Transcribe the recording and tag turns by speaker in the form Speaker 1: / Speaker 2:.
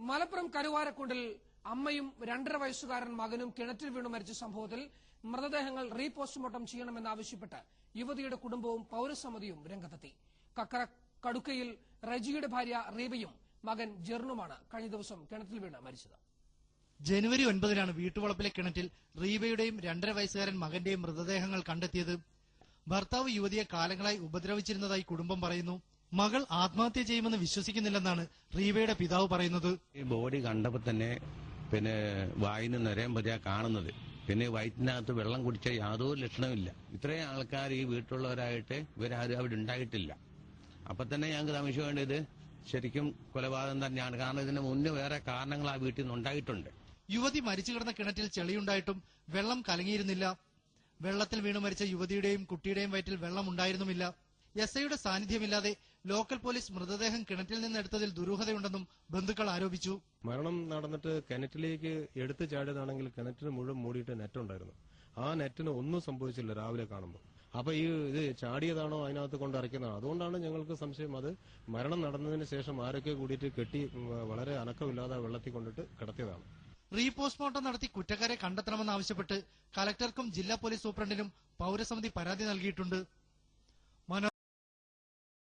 Speaker 1: മലപ്പുറം കരുവാരക്കുണ്ടിൽ അമ്മയും 2.5 വയസ്സുകാരൻ മകനും കിണറ്റിൽ വീണു മരിച്ച സംഭവത്തിൽ മൃതദേഹങ്ങൾ റീപോസ്റ്റ്മോർട്ടം ചെയ്യണമെന്നാവശ്യപ്പെട്ട് യുവതിയുടെ കുടുംബവും പൌരസമിതിയും രംഗത്തെത്തി. കക്കര കടുക്കയിൽ റജിയുടെ ഭാര്യ റീബയും മകൻ ജെർണുമാണ് കഴിഞ്ഞ ദിവസം കിണറ്റിൽ വീണ് മരിച്ചത്.
Speaker 2: ജനുവരി 9-നാണ് വീട്ടുവളപ്പിലെ കിണറ്റിൽ റീബയുടെയും 2.5 വയസ്സുകാരൻ മകന്റെയും മൃതദേഹങ്ങൾ കണ്ടെത്തിയത്. ഭർത്താവ് യുവതിയെ കാലങ്ങളായി ഉപദ്രവിച്ചിരുന്നതായി കുടുംബം പറയുന്നു. മകൾ ആത്മഹത്യ ചെയ്യുമെന്ന് വിശ്വസിക്കുന്നില്ലെന്നാണ് റീബയുടെ പിതാവ് പറയുന്നത്.
Speaker 3: ഈ ബോഡി കണ്ടപ്പോൾ തന്നെ വായിന് നിറയാൻ പറ്റിയ കാണുന്നത്. വയറ്റിനകത്ത് വെള്ളം കുടിച്ച യാതൊരു ലക്ഷണമില്ല. ഇത്രയും ആൾക്കാർ ഈ വീട്ടിലുള്ളവരായിട്ട് ഇവരാരും അവിടെ ഉണ്ടായിട്ടില്ല. അപ്പൊ തന്നെ ഞങ്ങൾക്ക് സംശയമുണ്ട്, ശരിക്കും കൊലപാതകം തന്നെയാണ്. കാരണം ഇതിന് മുന്നേ വേറെ കാരണങ്ങൾ ആ വീട്ടിൽ നിന്ന് ഉണ്ടായിട്ടുണ്ട്.
Speaker 2: യുവതി മരിച്ചു കിടന്ന കിണറ്റിൽ ചെളിയുണ്ടായിട്ടും വെള്ളം കലങ്ങിയിരുന്നില്ല. വെള്ളത്തിൽ വീണു മരിച്ച യുവതിയുടെയും കുട്ടിയുടെയും വയറ്റിൽ വെള്ളം ഉണ്ടായിരുന്നുമില്ല. എസ്ഐയുടെ സാന്നിധ്യമില്ലാതെ ലോക്കൽ പോലീസ് മൃതദേഹം കിണറ്റിൽ നിന്നെടുത്തതിൽ ദുരൂഹതയുണ്ടെന്നും ബന്ധുക്കൾ ആരോപിച്ചു.
Speaker 4: മരണം നടന്നിട്ട് കിണറ്റിലേക്ക് എടുത്തു ചാടിയതാണെങ്കിൽ കിണറ്റിന് മുഴുവൻ മൂടിയിട്ട് നെറ്റുണ്ടായിരുന്നു. ആ നെറ്റിന് ഒന്നും സംഭവിച്ചില്ല രാവിലെ കാണുമ്പോൾ. അപ്പൊ ഇത് ചാടിയതാണോ അതിനകത്ത് കൊണ്ട് ഇറക്കുന്നതാണോ? അതുകൊണ്ടാണ് ഞങ്ങൾക്ക് സംശയം. അത് മരണം നടന്നതിന് ശേഷം ആരൊക്കെ കൂടിയിട്ട് കെട്ടി വളരെ അനക്കമില്ലാതെ വെള്ളത്തിൽ കൊണ്ടിട്ട് കിടത്തിയതാണ്.
Speaker 2: റീപോസ്റ്റ്മോർട്ടം നടത്തി കുറ്റക്കാരെ കണ്ടെത്തണമെന്നാവശ്യപ്പെട്ട് കലക്ടർക്കും ജില്ലാ പോലീസ് സൂപ്രണ്ടിനും പൌരസമിതി പരാതി നൽകിയിട്ടുണ്ട്.